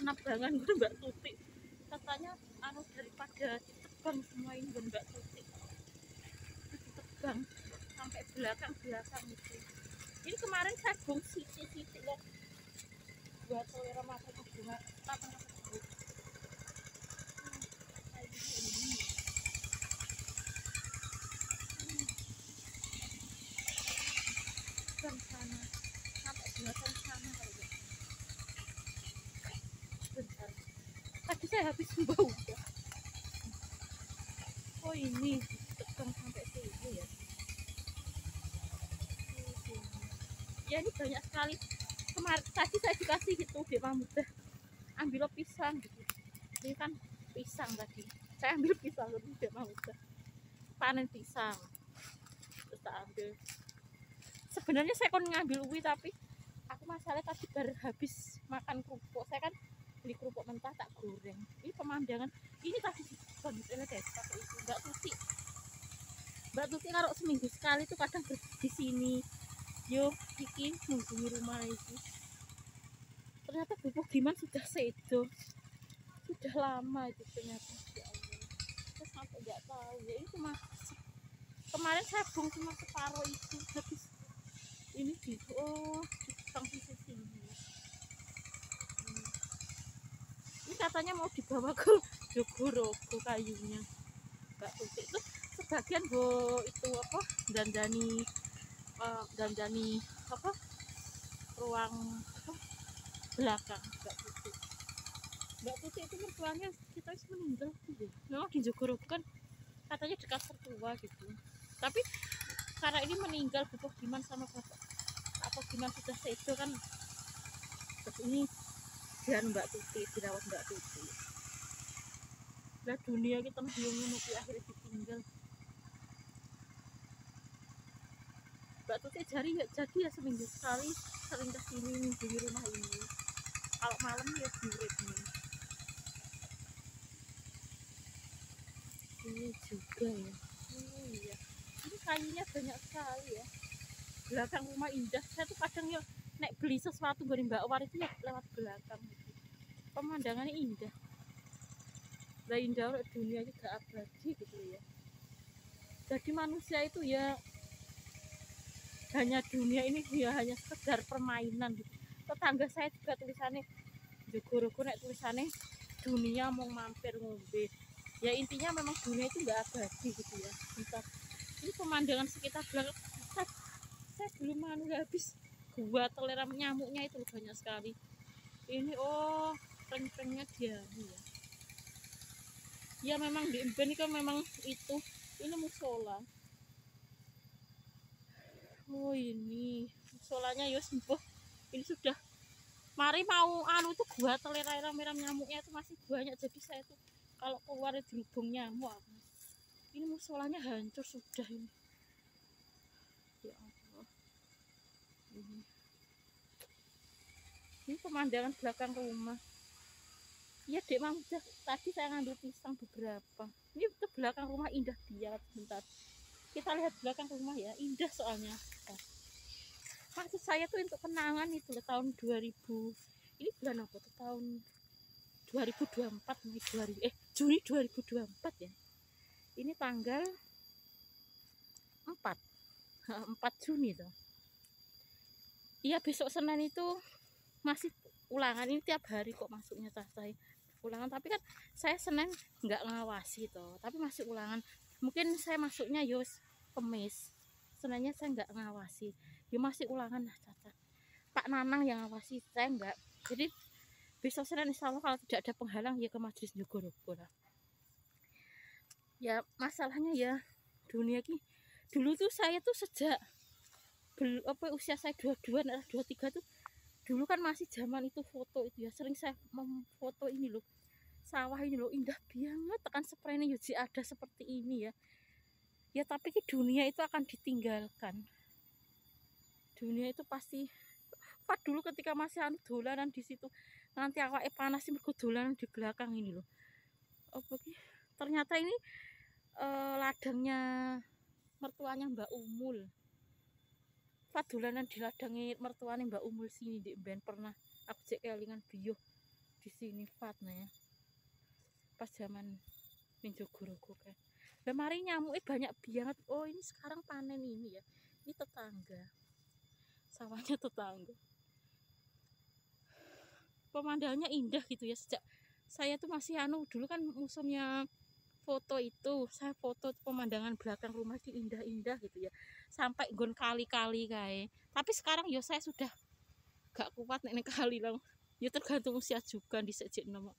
penambangan Mbak Tuti. Katanya anu daripada ditebang semua ini Mbak Tuti. Ditebang sampai belakang itu. Ini kemarin saya bung sisi loh. Buat selera makan bunga apa sana sampai belakang sana kalau bentar. Tadi saya habis bau udah. Oh ini tegang sampai sini ya. Ya ini banyak sekali. Kemarin tadi saya dikasih gitu di Muda. Ambil pisang gitu. Ini kan pisang tadi. Saya ambil pisang di Muda. Panen pisang. Terus tak ambil. Sebenarnya saya kon ngambil uwi tapi aku masalahnya tadi baru habis makan kerupuk. Saya kan beli kerupuk mentah tak goreng. Ini pemandangan ini tadi banget ini guys pakai itu Mbak Tuti kalau seminggu sekali tuh kadang di sini. Yo iki mengunjungi rumah itu. Ternyata bubuk Giman sudah sedo. Sudah lama itu ternyata. Ya Allah. Saya sampai nggak tahu ya ini cuma kemarin saya bung cuma separuh itu habis ini di sisi sini. Ini katanya mau dibawa ke Jogorogo kayunya Mbak Tuti itu sebagian itu apa dandani apa ruang apa belakang Mbak Tuti itu mertuanya kita meninggal gitu. Memang di Jogorogo kan katanya dekat tertua gitu tapi karena ini meninggal Bubuk Giman sama bapak apa Giman sudah sedo kan terus ini dan Mbak Tuti dirawat Mbak Tuti lah dunia kita belum menutupi akhirnya ditinggal Mbak Tuti jadi ya seminggu sekali sering kesini di rumah ini kalau malam ya durut ini juga ya oh iya ini kayunya banyak sekali ya belakang rumah indah saya tuh kadang ya naik beli sesuatu dari Mbak War itu ya lewat belakang gitu. Pemandangannya indah lah indah dunia juga abadi gitu ya jadi manusia itu ya hanya dunia ini ya hanya sekedar permainan gitu. Tetangga saya juga tulisannya Jogorogo nek tulisannya dunia mau mampir ngombe ya intinya memang dunia itu nggak abadi gitu ya bentar. Ini pemandangan sekitar belakang saya belum habis gua toleran nyamuknya itu banyak sekali ini oh peng-pengnya dia ya memang di Emben kan memang itu ini musola oh ini musolanya ya sembuh ini sudah mari mau anu itu gua toleran merah nyamuknya itu masih banyak jadi saya tuh kalau keluar di lubung nyamuk ini musolanya hancur sudah ini ya Allah ini pemandangan belakang rumah iya dek Mang tadi saya ngambil pisang beberapa ini itu belakang rumah indah dia sebentar kita lihat belakang rumah ya indah soalnya maksud saya tuh untuk kenangan itu loh tahun 2000 ini bulan apa tuh tahun 2024 nih Juni 2024 ya ini tanggal 4 4 Juni tuh iya besok Senin itu masih ulangan ini tiap hari kok masuknya saya ulangan tapi kan saya Senin nggak ngawasi toh tapi masih ulangan mungkin saya masuknya yos Kemis Seninnya saya nggak ngawasi ya masih ulangan lah cacat Pak Nanang yang ngawasi saya nggak jadi besok Senin insya Allah kalau tidak ada penghalang ya ke Majelis Jogorogo lah ya masalahnya ya dunia ini dulu tuh saya tuh sejak usia saya 22 23 tuh dulu kan masih zaman itu foto itu ya sering saya memfoto ini loh sawah ini loh indah banget tekan spraynya Yuji ada seperti ini ya tapi ke dunia itu akan ditinggalkan dunia itu pasti Pak dulu ketika masih anu dolanan di situ nanti awake panas sih dolanan di belakang ini loh ternyata ini ladangnya mertuanya Mbak Umul Pak dolanan di ladangnya mertuanya Mbak Umul sini di Emben pernah aku cek kelingan bio di sini Fatna ya. Pas zaman Minjogorogo kan. Lah mari nyamuknya banyak banget. Oh, ini sekarang panen ini ya. Ini tetangga. Sawahnya tetangga. Pemandangannya indah gitu ya. Sejak saya tuh masih dulu kan musimnya foto itu, saya foto pemandangan belakang rumah itu indah-indah gitu ya. Sampai gon kali-kali kayak. Tapi sekarang ya saya sudah gak kuat nek kali lah. Ya tergantung usia juga di sejak nomor.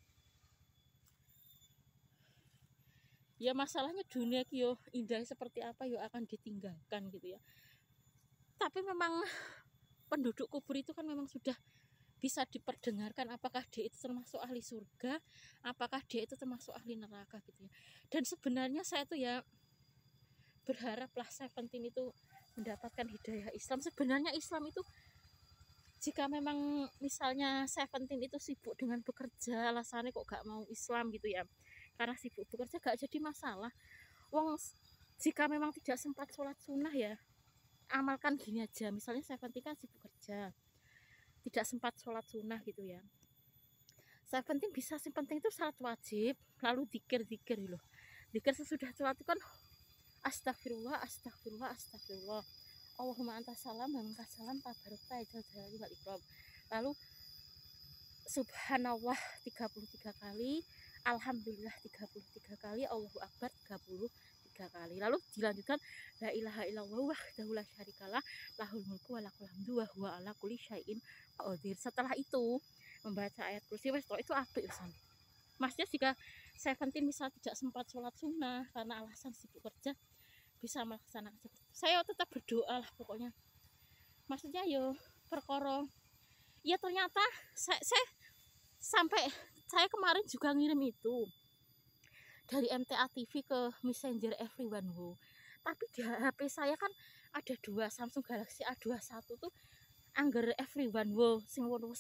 Ya masalahnya dunia yo indah seperti apa yo akan ditinggalkan gitu ya. Tapi memang penduduk kubur itu kan memang sudah bisa diperdengarkan apakah dia itu termasuk ahli surga, apakah dia itu termasuk ahli neraka gitu ya. Dan sebenarnya saya tuh ya berharaplah Seventeen itu mendapatkan hidayah Islam. Sebenarnya Islam itu jika memang misalnya Seventeen itu sibuk dengan bekerja, alasannya kok gak mau Islam gitu ya, karena sibuk bekerja gak jadi masalah. Wong jika memang tidak sempat sholat sunnah ya amalkan gini aja, misalnya Seventeen kan sibuk kerja tidak sempat sholat sunnah gitu ya, Seventeen bisa sih penting itu sholat wajib lalu zikir loh, zikir sesudah sholat itu kan astagfirullah astagfirullah astagfirullah Allahumma anta salam wa minka salam tabarakta ya jalali wal ikram, lalu subhanallah 33 kali, alhamdulillah 33 kali, Allahu akbar 33 kali, lalu dilanjutkan la ilaha illallah wahdahu la syarikalah lahul mulku wa lahul hamdu wa huwa ala kulli syai'in qadir. Setelah itu membaca ayat kursi wes itu apik urusan. Maksudnya jika Seventeen misal tidak sempat sholat sunnah karena alasan sibuk kerja bisa melaksanakan seperti itu. Saya tetap berdoa lah pokoknya. Maksudnya yo perkara ya ternyata saya sampai saya kemarin juga ngirim itu dari MTA TV ke Messenger Everyone Wo. Tapi di HP saya kan ada dua Samsung Galaxy A21 tuh angger Everyone Wo sing 17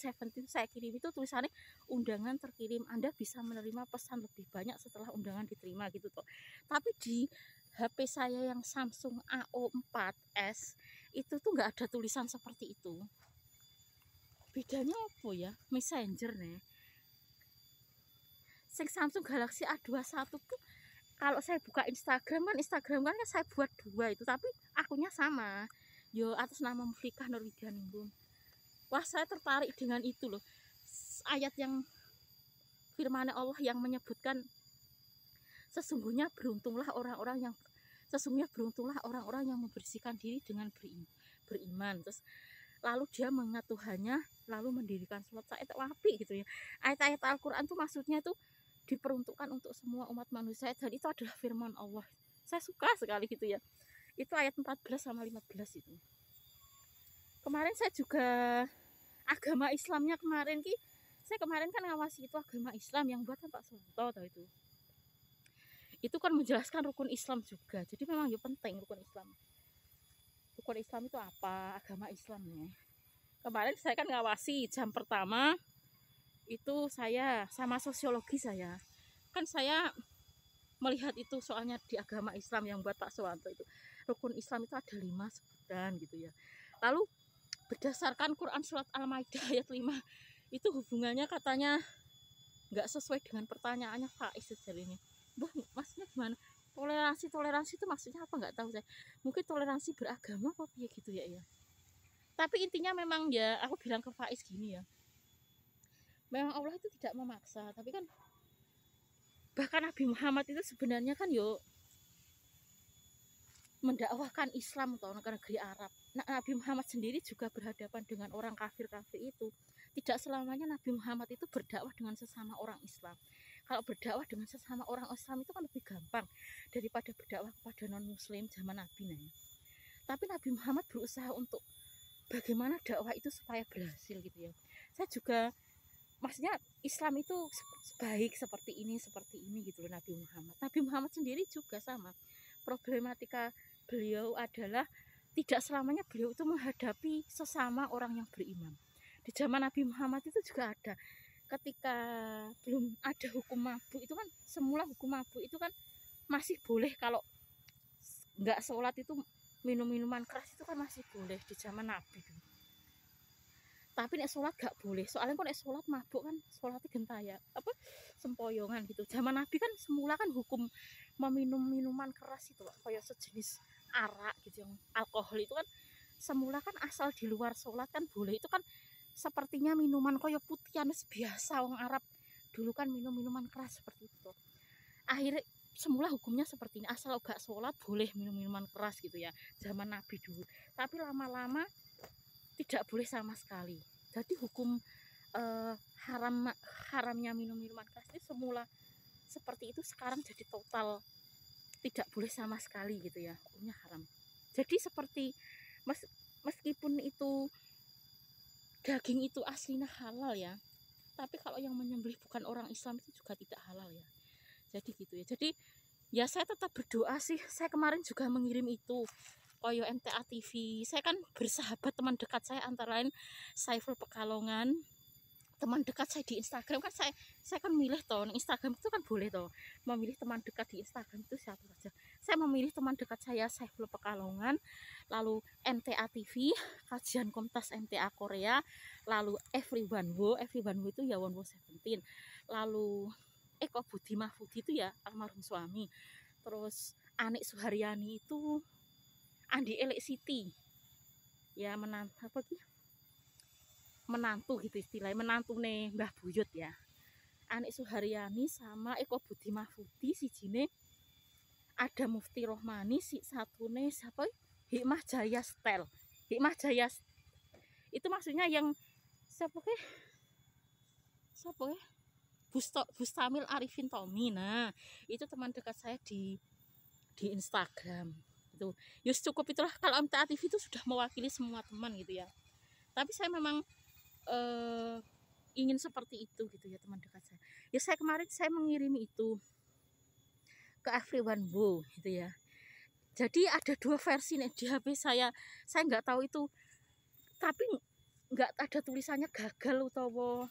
saya kirim itu tulisannya undangan terkirim, Anda bisa menerima pesan lebih banyak setelah undangan diterima gitu toh. Tapi di HP saya yang Samsung A04s itu tuh nggak ada tulisan seperti itu. Bedanya apa ya? Messenger nih. Sing Samsung Galaxy A21 tuh kalau saya buka Instagram kan saya buat dua itu tapi akunnya sama. Yo atas nama Muflikah Nurwidianingrum. Wah, saya tertarik dengan itu loh. Ayat yang firman Allah yang menyebutkan sesungguhnya beruntunglah orang-orang yang membersihkan diri dengan beriman. Terus lalu dia mengingat Tuhannya, lalu mendirikan sholat. Saya wapi gitu ya. Ayat-ayat Al-Quran tuh maksudnya tuh diperuntukkan untuk semua umat manusia dan itu adalah firman Allah. Saya suka sekali gitu ya. Itu ayat 14 sama 15 itu. Kemarin saya juga agama Islamnya saya kemarin kan ngawasi itu agama Islam yang buatan Pak Sonto tahu itu. Itu kan menjelaskan rukun Islam juga. Jadi memang ya penting rukun Islam. Rukun Islam itu apa? Agama Islamnya. Kemarin saya kan ngawasi jam pertama itu saya sama sosiologi saya. Kan saya melihat itu soalnya di agama Islam yang buat Pak Sowanto itu. Rukun Islam itu ada 5 sebutan gitu ya. Lalu berdasarkan Quran surat Al-Maidah ayat 5 itu hubungannya katanya nggak sesuai dengan pertanyaannya Faiz ini. Maksudnya gimana? Toleransi itu maksudnya apa nggak tahu saya. Mungkin toleransi beragama apa ya gitu ya. Tapi intinya memang ya aku bilang ke Faiz gini ya. Memang Allah itu tidak memaksa, tapi kan bahkan Nabi Muhammad itu sebenarnya kan mendakwahkan Islam atau negeri Arab. Nah, Nabi Muhammad sendiri juga berhadapan dengan orang kafir itu. Tidak selamanya Nabi Muhammad itu berdakwah dengan sesama orang Islam. Kalau berdakwah dengan sesama orang Islam itu kan lebih gampang daripada berdakwah kepada non-muslim zaman Nabi. Tapi Nabi Muhammad berusaha untuk bagaimana dakwah itu supaya berhasil gitu ya. Saya juga maksudnya Islam itu baik seperti ini gitu loh Nabi Muhammad. Nabi Muhammad sendiri juga sama. Problematika beliau adalah tidak selamanya beliau itu menghadapi sesama orang yang beriman. Di zaman Nabi Muhammad itu juga ada. Ketika belum ada hukum mabuk itu kan semula hukum mabuk itu kan masih boleh kalau nggak sholat itu minum minuman keras itu kan masih boleh di zaman Nabi. Tapi nek sholat gak boleh, soalnya kok nek sholat mabuk kan sholatnya gentaya apa sempoyongan gitu. Zaman Nabi kan semula kan hukum meminum minuman keras itu kayak sejenis arak gitu yang alkohol itu kan semula kan asal di luar sholat kan boleh, itu kan sepertinya minuman koyo putihan biasa wong Arab dulu kan minum minuman keras seperti itu. Akhirnya semula hukumnya seperti ini, asal gak sholat boleh minum minuman keras gitu ya zaman Nabi dulu. Tapi lama-lama tidak boleh sama sekali. Jadi hukum haramnya minum minuman keras itu semula seperti itu, sekarang jadi total tidak boleh sama sekali gitu ya, hukumnya haram. Jadi seperti meskipun itu daging itu aslinya halal ya, tapi kalau yang menyembelih bukan orang Islam itu juga tidak halal ya. Jadi gitu ya. Jadi ya saya tetap berdoa sih. Saya kemarin juga mengirim itu koyo MTA TV. Saya kan bersahabat teman dekat saya antara lain Saiful Pekalongan. Teman dekat saya di Instagram kan saya kan milih toh Instagram itu kan boleh toh memilih teman dekat di Instagram itu siapa saja. Saya memilih teman dekat saya Saiful Pekalongan, lalu MTA TV, kajian Komtas MTA Korea, lalu Everyone Wo itu ya Wonwo 17, lalu Eko Budi Mahfudi itu ya almarhum suami, terus Anik Suharyani itu Andi Elek Siti ya menantu gitu istilahnya, menantu nih Mbah Buyut ya. Anik Suharyani sama Eko Budi Mahfudi si jine ada Mufti Rohmani, si satu nih siapa Hikmah Jaya Style. Hikmah Jaya itu maksudnya yang siapa Bustamil Arifin Tommy. Nah itu teman dekat saya di Instagram itu. Yus cukup itulah, kalau MTA TV itu sudah mewakili semua teman gitu ya. Tapi saya memang ingin seperti itu gitu ya teman dekat saya. Ya saya kemarin saya mengirimi itu ke Everyone Wo gitu ya. Jadi ada dua versi nih di HP saya nggak tahu itu, tapi nggak ada tulisannya gagal atau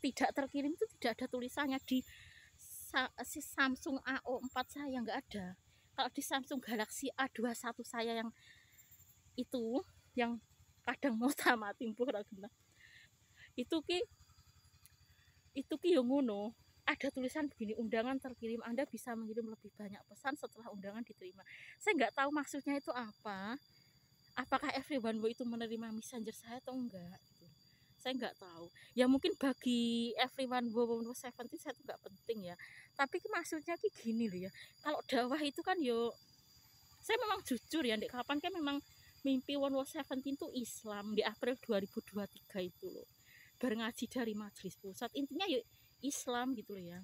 tidak terkirim, itu tidak ada tulisannya di si Samsung A04 saya nggak ada. Kalau di Samsung Galaxy A21 saya yang itu yang kadang mau sama timbuh itu yang ngono, ada tulisan begini, undangan terkirim, Anda bisa mengirim lebih banyak pesan setelah undangan diterima. Saya nggak tahu maksudnya itu apa, apakah Everyone Wo itu menerima messenger saya atau enggak gitu. Saya nggak tahu ya, mungkin bagi Everyone Wo 17 saya itu nggak penting ya, tapi maksudnya kayak gini loh ya, kalau dakwah itu kan yo saya memang jujur ya, dek kapan kan memang mimpi 17 itu Islam di April 2023 itu loh, ngaji dari majelis pusat, intinya yuk Islam gitu loh ya.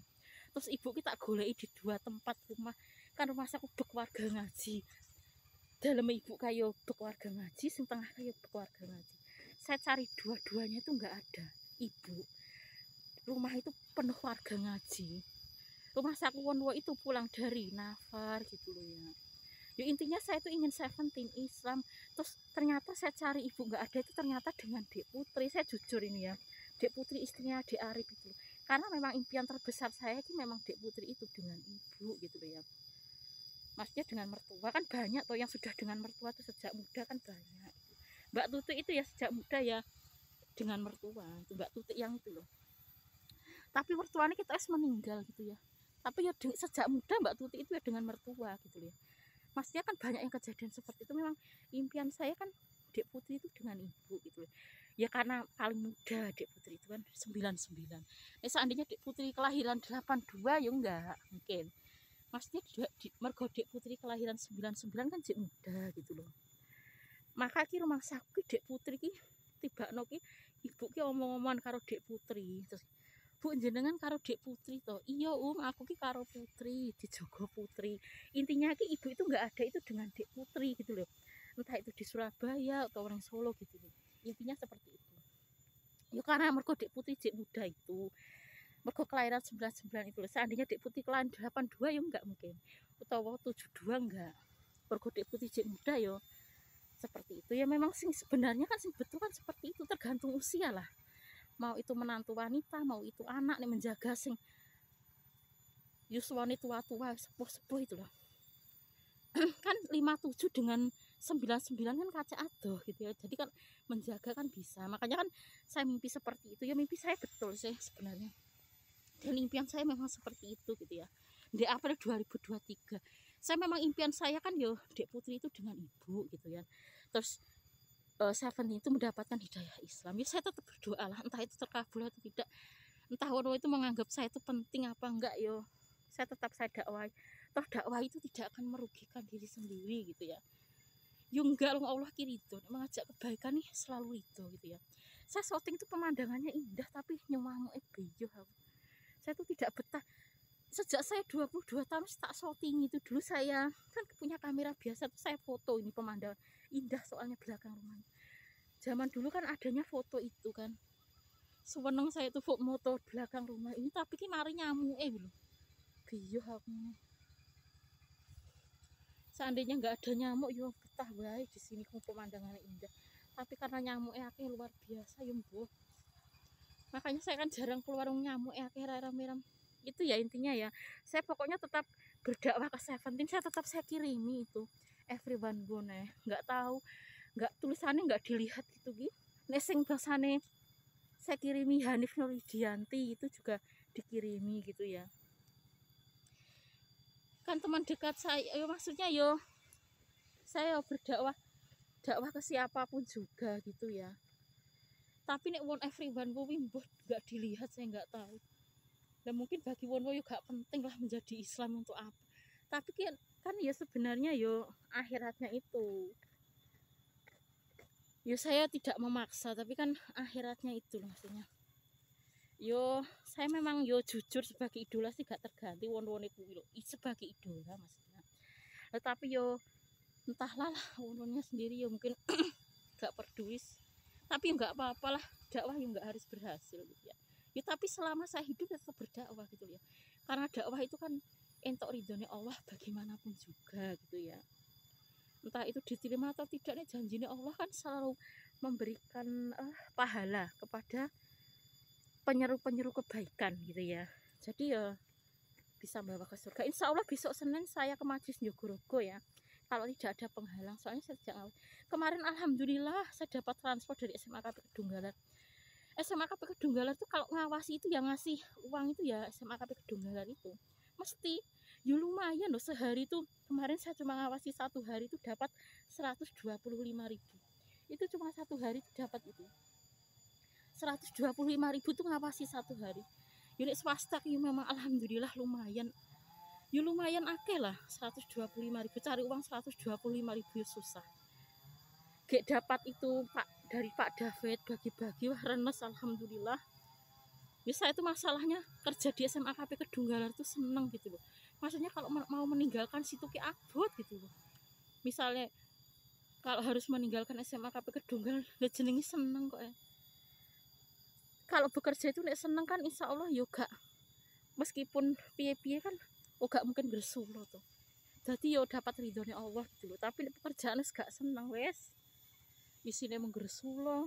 Terus ibu kita goleki di dua tempat rumah, kan rumah saya berkeluarga ngaji, dalam ibu kayo berkeluarga ngaji, sing tengah kayo berkeluarga ngaji. Saya cari dua-duanya itu nggak ada. Ibu rumah itu penuh warga ngaji, rumah saya Wonwo itu pulang dari nafar gitu loh ya. Ya intinya saya itu ingin 17 Islam. Terus ternyata saya cari ibu nggak ada, itu ternyata dengan Dek Putri. Saya jujur ini ya, Dek Putri istrinya Dek Arif itu, karena memang impian terbesar saya itu memang Dek Putri itu dengan ibu gitu loh ya. Maksudnya dengan mertua kan banyak toh yang sudah dengan mertua tuh sejak muda kan banyak. Mbak Tuti itu ya sejak muda ya dengan mertua, itu Mbak Tuti yang itu loh. Tapi mertuanya kita meninggal gitu ya. Tapi ya sejak muda Mbak Tuti itu ya dengan mertua gitu loh ya. Maksudnya kan banyak yang kejadian seperti itu. Memang impian saya kan Dek Putri itu dengan ibu gitu loh. Ya karena paling muda Dek Putri itu kan 99. Seandainya Dek Putri kelahiran 82 ya enggak mungkin. Maksudnya mergo Dek Putri kelahiran 99 kan jek muda gitu loh. Maka ki rumah saku Dek Putri ki tibakno ki ibu ki omong-omongan karo Dek Putri. Terus Bu jenengan karo Dek Putri toh. Iya aku ki karo Putri, dijogo Putri. Intinya ki ibu itu nggak ada itu dengan Dek Putri gitu loh. Entah itu di Surabaya atau orang Solo gitu loh. Intinya seperti itu. Ya karena mergo Dek Putri jek muda itu. Mergo kelahiran 99 itu loh. Seandainya Dek Putri kelahiran 82 ya enggak mungkin. Utawa 72 enggak. Mergo Dek Putri jek muda ya seperti itu. Ya memang sing sebenarnya kan sing betul kan seperti itu, tergantung usia lah. Mau itu menantu wanita, mau itu anak nih menjaga sing yuswane tua-tua, sepuh-sepuh itu loh. Kan 57 dengan 99 kan kaca adoh gitu ya. Jadi kan menjaga kan bisa. Makanya kan saya mimpi seperti itu ya, mimpi saya betul sih sebenarnya. Dan impian saya memang seperti itu gitu ya. Di April 2023 saya memang impian saya kan yo Dek Putri itu dengan ibu gitu ya. Terus Seventeen itu mendapatkan hidayah Islam. Ya saya tetap berdoa lah, entah itu terkabul atau tidak, entah orang itu menganggap saya itu penting apa enggak, yo saya tetap saya dakwah. Toh dakwah itu tidak akan merugikan diri sendiri gitu ya. Yo enggak, Allah kirido mengajak kebaikan nih selalu itu gitu ya. Saya syuting itu pemandangannya indah tapi nyumamu bejo aku. Saya tuh tidak betah. Sejak saya 22 tahun tak syuting itu, dulu saya kan punya kamera biasa tuh, saya foto ini pemandangan indah soalnya belakang rumahnya. Zaman dulu kan adanya foto itu kan. Sewenang saya tuh foto belakang rumah ini, tapi ki mari nyamuk lho. Biyo aku. Seandainya nggak ada nyamuk yo betah wae di sini kok pemandangannya indah. Tapi karena nyamuk akeh luar biasa yo mbuh. Makanya saya kan jarang keluar nyamuk akeh rame-rame. Itu ya intinya ya. Saya pokoknya tetap berdakwah ke Seventeen, saya tetap saya kirimi itu. Everyone bone, nggak tahu, nggak tulisannya nggak dilihat gitu gitu. Nesing bahasane saya kirimi Hanif Nuridianti itu juga dikirimi gitu ya. Kan teman dekat saya, maksudnya yo saya berdakwah ke siapapun juga gitu ya. Tapi nek won everyone mbuh nggak dilihat, saya nggak tahu. Dan mungkin bagi won juga penting lah menjadi Islam untuk apa. Tapi kan ya sebenarnya yo akhiratnya itu. Yo saya tidak memaksa, tapi kan akhiratnya itu loh maksudnya. Yo saya memang yo jujur sebagai idola sih gak terganti won-wone kuwi lho, sebagai idola maksudnya. Tetapi yo entahlah lah won-wonnya sendiri yo mungkin gak peduli. Tapi nggak apa-apa lah, dakwah yo nggak harus berhasil gitu ya. Ya tapi selama saya hidup ya tetap berdakwah gitu ya. Karena dakwah itu kan entok ridhonya Allah bagaimanapun juga gitu ya. Entah itu diterima atau tidak, nih janjinya Allah kan selalu memberikan pahala kepada penyeru-penyeru kebaikan gitu ya. Jadi ya bisa membawa ke surga. Insya Allah besok Senin saya ke Majlis Jogorogo ya. Kalau tidak ada penghalang, soalnya sejak kemarin alhamdulillah saya dapat transport dari SMA KP Kedunggalan. SMA KP Kedunggalan itu kalau ngawasi itu yang ngasih uang itu ya SMA KP Kedunggalan itu. Mesti ya lumayan loh, sehari itu kemarin saya cuma ngawasi satu hari itu dapat 125.000. Itu cuma satu hari itu dapat itu 125.000 tuh ngawasi satu hari. Unit swasta ya memang alhamdulillah lumayan. Ya lumayan akeh lah 125.000, cari uang 125.000 susah. Gak dapat itu Pak dari Pak David bagi-bagi wah renes alhamdulillah. Ya saya itu masalahnya kerja di SMA KP Kedunggalan itu seneng gitu loh. Maksudnya kalau mau meninggalkan situ ki abot gitu loh. Misalnya kalau harus meninggalkan SMA KP Kedunggalan, jenenge seneng kok ya. Kalau bekerja itu nek seneng kan insya Allah yoga, meskipun piye-piye kan gak mungkin bersulo tuh. Jadi yo dapat ridhonya Allah gitu loh. Tapi pekerjaan gak seneng wes isine menggersulo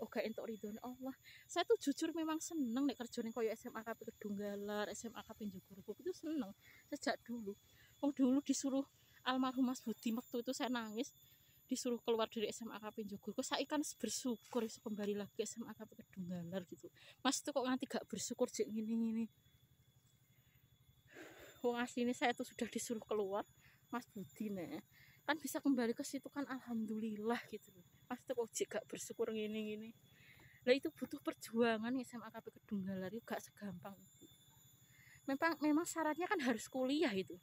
gak entuk ridhonya Allah. Saya tuh jujur memang seneng nek kerjane koyo SMA KP Kedunggalan, SMA KP Jogorogo itu seneng sejak dulu. Dulu disuruh almarhum Mas Budi Mektu itu saya nangis, disuruh keluar dari SMA KP Jogorogo. Saya kan bersyukur bisa kembali lagi SMA KP Kedunggalan gitu. Mas tuh kok nganti gak bersyukur jek ngini-ngini. Wong asline saya tuh sudah disuruh keluar Mas Budi nih. Kan bisa kembali ke situ kan alhamdulillah gitu. Mas tuh kok jek gak bersyukur ngini-ngini. Lah itu butuh perjuangan ya SMA KP Kedunggalan itu gak segampang itu. Memang syaratnya kan harus kuliah itu.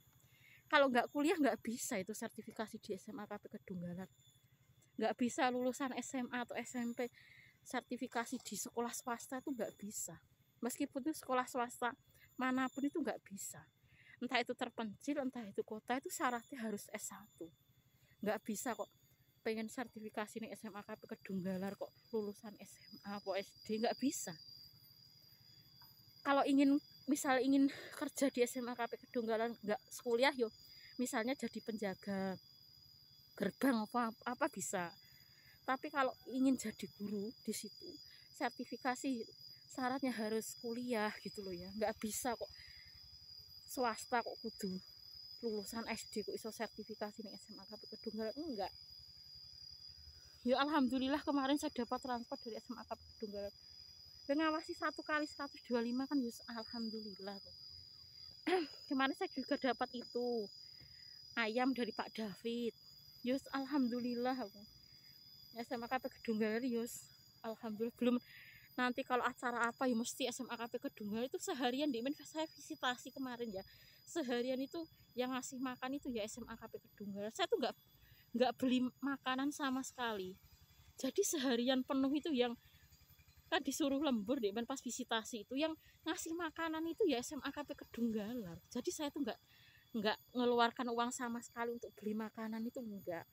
Kalau nggak kuliah nggak bisa itu sertifikasi di SMA KP Kedunggalan. Nggak bisa lulusan SMA atau SMP sertifikasi di sekolah swasta itu nggak bisa. Meskipun itu sekolah swasta manapun itu nggak bisa. Entah itu terpencil, entah itu kota, itu syaratnya harus S1. Nggak bisa kok pengen sertifikasi nih SMA KP Kedunggalan kok lulusan SMA atau SD, nggak bisa. Kalau misalnya ingin kerja di SMA KP Kedunggalan nggak kuliah yo, misalnya jadi penjaga gerbang apa bisa. Tapi kalau ingin jadi guru di situ sertifikasi syaratnya harus kuliah gitu loh ya, nggak bisa kok swasta kok kudu lulusan SD kok iso sertifikasi nih SMA KP Kedunggalan, enggak. Ya alhamdulillah kemarin saya dapat transport dari SMA KP Kedunggalan. Dan ngawasi 1 kali 125 kan yus alhamdulillah tuh. Kemarin saya juga dapat itu ayam dari Pak David. Yus alhamdulillah aku. SMA KP Kedunggalan yus alhamdulillah. Belum nanti kalau acara apa ya mesti SMA KP Kedunggalan itu seharian di saya visitasi kemarin ya. Seharian itu yang ngasih makan itu ya SMA KP Kedunggalan. Saya tuh nggak beli makanan sama sekali. Jadi seharian penuh itu yang kan disuruh lembur deh pas visitasi itu yang ngasih makanan itu ya SMA KP Kedunggalan. Jadi saya tuh nggak ngeluarkan uang sama sekali untuk beli makanan itu enggak.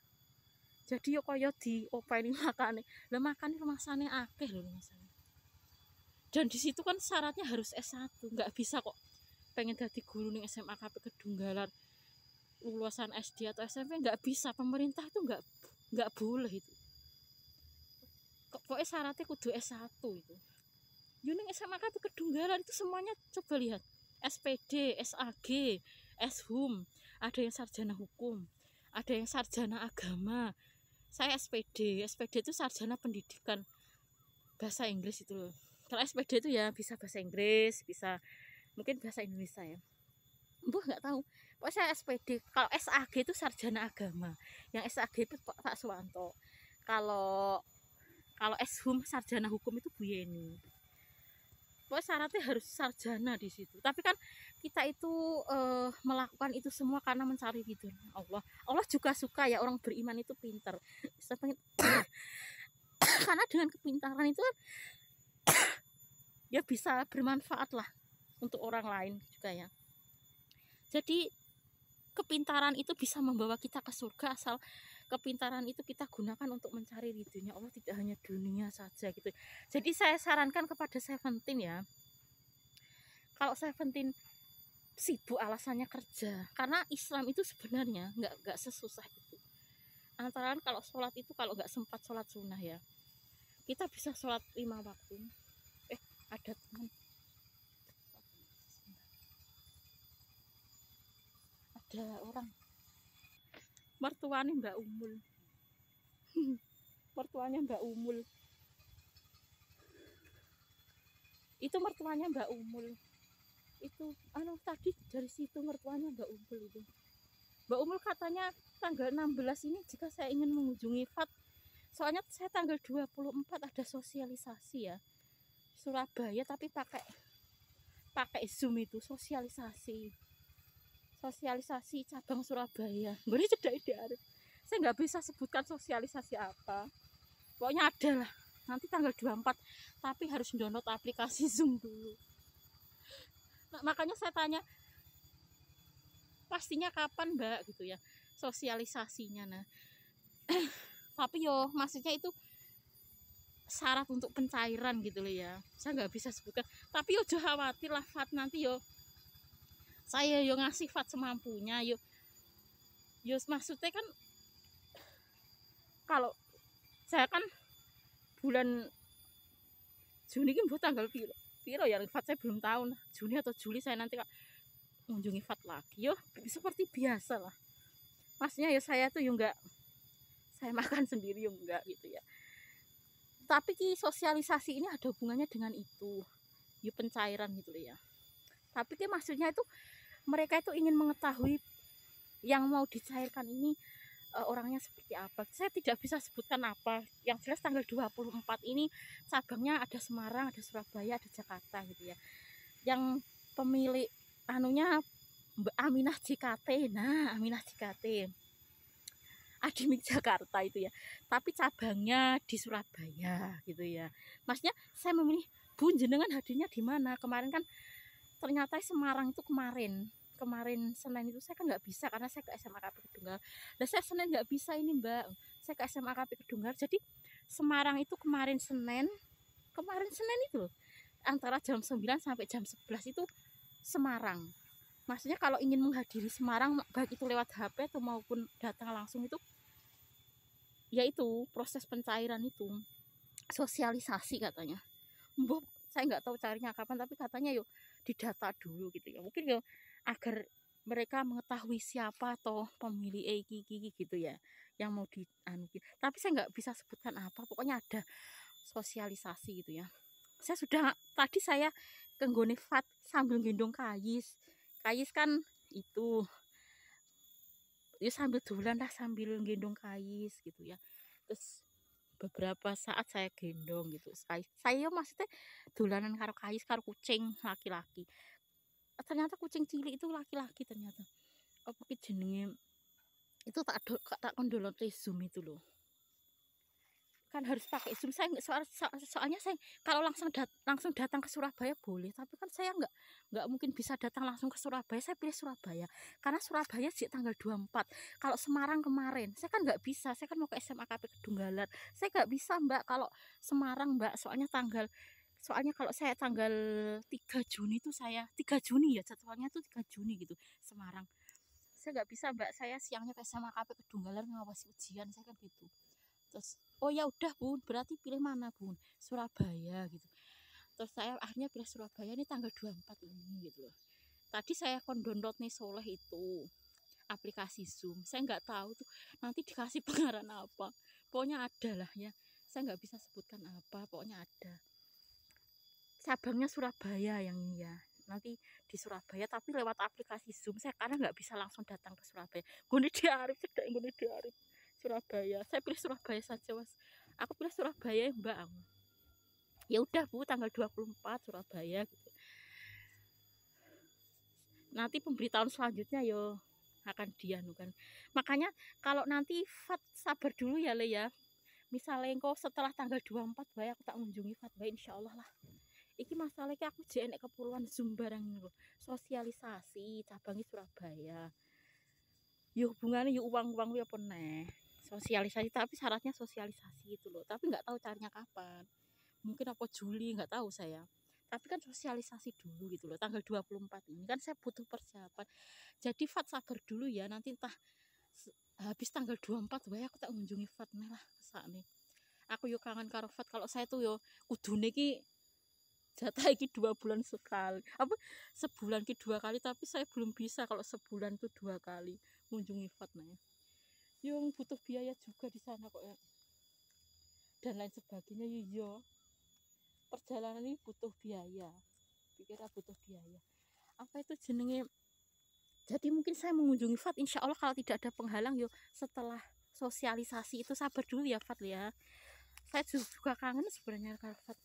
Jadi yo koyo diopeni makane. Lah makane rumasane akeh lho masane. Dan di situ kan syaratnya harus S1, nggak bisa kok pengen jadi guru nih SMA KP Kedunggalan lulusan SD atau SMP nggak bisa, pemerintah itu nggak boleh itu. Pokoknya syaratnya kudu S1 itu. Yuning SMA KP Kedunggalan itu semuanya coba lihat. SPD, SAG, SHUM, ada yang sarjana hukum, ada yang sarjana agama. Saya SPD itu sarjana pendidikan bahasa Inggris itu loh. Kalau SPD itu ya bisa bahasa Inggris, bisa mungkin bahasa Indonesia ya. Nggak tahu. Pokoknya saya SPD. Kalau SAG itu sarjana agama. Yang SAG itu Pak Suwanto. Kalau SHUM sarjana hukum itu Bu Yeni. Pokoknya syaratnya harus sarjana di situ. Tapi kan kita itu melakukan itu semua karena mencari ridho Allah. Allah juga suka ya orang beriman itu pintar. Karena dengan kepintaran itu kan ya bisa bermanfaat lah untuk orang lain juga ya. Jadi kepintaran itu bisa membawa kita ke surga asal kepintaran itu kita gunakan untuk mencari ridhonya Allah, tidak hanya dunia saja gitu. Jadi saya sarankan kepada Seventeen ya, kalau Seventeen sibuk alasannya kerja, karena Islam itu sebenarnya nggak sesusah itu. Antara kalau sholat itu kalau nggak sempat sholat sunnah ya, kita bisa sholat 5 waktu. Ada teman, ada orang mertuanya Mbak Umul. Mertuanya Mbak Umul itu mertuanya Mbak Umul itu tadi dari situ mertuanya Mbak Umul itu. Mbak Umul katanya tanggal 16 ini jika saya ingin mengunjungi FAT, soalnya saya tanggal 24 ada sosialisasi ya Surabaya, tapi pakai Zoom itu sosialisasi cabang Surabaya. Gue cedak ide Arif. Saya nggak bisa sebutkan sosialisasi apa. Pokoknya ada lah. Nanti tanggal 24, tapi harus download aplikasi Zoom dulu. Nah, makanya saya tanya, pastinya kapan Mbak gitu ya sosialisasinya. Nah, tapi yo maksudnya itu syarat untuk pencairan gitu loh ya. Saya nggak bisa sebutkan. Tapi yo jangan khawatir lah FAT nanti yo. Saya yo ngasih FAT semampunya yo maksudnya kan kalau saya kan bulan Juni kan buat tanggal piro ya FAT saya belum tahu nah. Juni atau Juli saya nanti mengunjungi FAT lagi yo seperti biasa lah. Maksudnya ya saya tuh yo enggak saya makan sendiri yo enggak gitu ya. Tapi sosialisasi ini ada hubungannya dengan itu yo pencairan gitu loh ya. Tapi maksudnya itu mereka itu ingin mengetahui yang mau dicairkan ini orangnya seperti apa. Saya tidak bisa sebutkan apa. Yang jelas tanggal 24 ini cabangnya ada Semarang, ada Surabaya, ada Jakarta gitu ya. Yang pemilik anunya Mbak Aminah JKT. Nah, Aminah JKT. Adimik Jakarta itu ya. Tapi cabangnya di Surabaya gitu ya. Maksudnya saya memilih Bu jenengan hadirnya di mana? Kemarin kan ternyata Semarang itu kemarin Senin itu saya kan nggak bisa karena saya ke SMA KP Kedunggalan. Dan saya Senin nggak bisa ini Mbak, saya ke SMA KP Kedunggalan. Jadi Semarang itu kemarin Senin itu antara jam 9 sampai jam 11 itu Semarang. Maksudnya kalau ingin menghadiri Semarang baik itu lewat HP atau maupun datang langsung itu ya itu proses pencairan itu sosialisasi katanya. Mbok saya nggak tahu carinya kapan, tapi katanya yuk didata dulu gitu ya, mungkin ya agar mereka mengetahui siapa atau pemilih iki gitu ya yang mau di tapi saya nggak bisa sebutkan apa, pokoknya ada sosialisasi gitu ya. Saya sudah tadi saya ke nggone VAT sambil gendong kayis kan itu ya sambil dolan lah sambil gendong kayis gitu ya. Terus beberapa saat saya gendong gitu saya maksudnya dolanan karo kayis karo kucing laki-laki, ternyata kucing cilik itu laki-laki ternyata. Apa jenenge itu tak kondolot zoom itu loh, kan harus pakai zoom. Saya soalnya saya kalau langsung datang ke Surabaya boleh, tapi kan saya nggak mungkin bisa datang langsung ke Surabaya. Saya pilih Surabaya karena Surabaya sih tanggal 24. Kalau Semarang kemarin saya kan nggak bisa, saya kan mau ke SMA KP Kedunggalan, saya nggak bisa Mbak kalau Semarang Mbak, soalnya kalau saya tanggal 3 Juni itu 3 Juni ya jadwalnya tuh 3 Juni gitu Semarang. Saya nggak bisa Mbak, saya siangnya ke SMA KP Kedunggalan ngawasi ujian, saya kan gitu. Terus oh ya udah Bun, berarti pilih mana Bun? Surabaya gitu. Terus saya akhirnya pilih Surabaya ini tanggal 24 ini gitu loh. Tadi saya download nih Soleh itu aplikasi Zoom. Saya nggak tahu tuh nanti dikasih pengarahan apa. Pokoknya ada lah ya. Saya nggak bisa sebutkan apa, pokoknya ada. Cabangnya Surabaya yang ini ya. Nanti di Surabaya tapi lewat aplikasi Zoom. Saya karena nggak bisa langsung datang ke Surabaya. Gue diarif, cedak gue diarif. Surabaya, saya pilih Surabaya saja Mas. Aku pilih Surabaya Mbak. Ya udah Bu, tanggal 24 Surabaya gitu. Nanti pemberitahuan selanjutnya yo akan kan. Makanya kalau nanti Fat sabar dulu ya Le ya. Misalnya engkau setelah tanggal 24 bae aku tak mengunjungi Fat bae insyaallah lah. Iki masalahnya aku jenek keperluan Zoom barang ini loh. Sosialisasi cabangnya Surabaya. Yo hubungannya yo uang-uang ya peneh. Sosialisasi tapi syaratnya sosialisasi itu loh, tapi nggak tahu caranya kapan, mungkin apa Juli nggak tahu saya, tapi kan sosialisasi dulu gitu loh. Tanggal 24 ini kan saya butuh persiapan, jadi Fat sabar dulu ya, nanti entah habis tanggal 24 wae aku tak mengunjungi Fat nih lah nih. Aku yuk kangen karo Fat, kalau saya tuh yo kudune ki jatah iki 2 bulan sekali, apa sebulan ki 2 kali, tapi saya belum bisa kalau sebulan tuh 2 kali mengunjungi Fat nih. Yang butuh biaya juga di sana kok ya, dan lain sebagainya. Yo perjalanan ini butuh biaya, pikirnya butuh biaya apa itu jenenge. Jadi mungkin saya mengunjungi Fat insya Allah kalau tidak ada penghalang yo setelah sosialisasi itu. Sabar dulu ya Fat ya, saya juga kangen sebenarnya kalau Fat.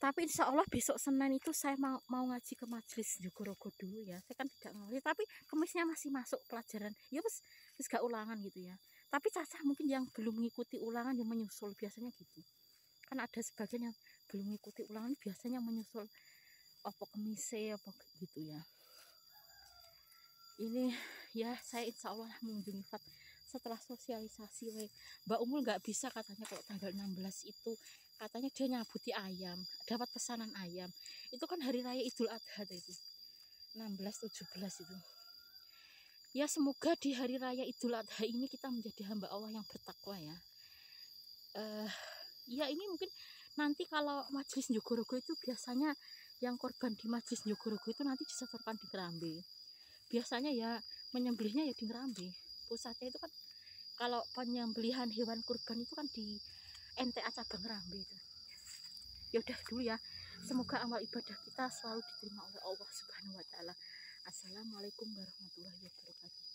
Tapi insya Allah besok Senin itu saya mau ngaji ke majelis Jogorogo dulu ya. Saya kan tidak ngerti, tapi kemisnya masih masuk pelajaran. Ya wes gak ulangan gitu ya. Tapi Caca mungkin yang belum mengikuti ulangan yang menyusul biasanya gitu. Kan ada sebagian yang belum mengikuti ulangan biasanya menyusul apa kemise apa gitu ya. Ini ya saya insya Allah mengunjungi Fat setelah sosialisasi. Mbak Umul nggak bisa katanya kalau tanggal 16 itu, katanya dia nyabuti ayam, dapat pesanan ayam. Itu kan hari raya Idul Adha itu 16-17 itu. Ya semoga di hari raya Idul Adha ini kita menjadi hamba Allah yang bertakwa ya. Ya ini mungkin nanti kalau majelis Jogorogo itu biasanya yang korban di majelis Jogorogo itu nanti disetorkan di Kerambe. Biasanya ya menyembelihnya ya di Kerambe. Pusatnya itu kan kalau penyembelihan hewan kurban itu kan di NTA cabang Kerambe itu. Ya udah dulu ya. Semoga amal ibadah kita selalu diterima oleh Allah Subhanahu wa taala. Assalamualaikum warahmatullahi wabarakatuh.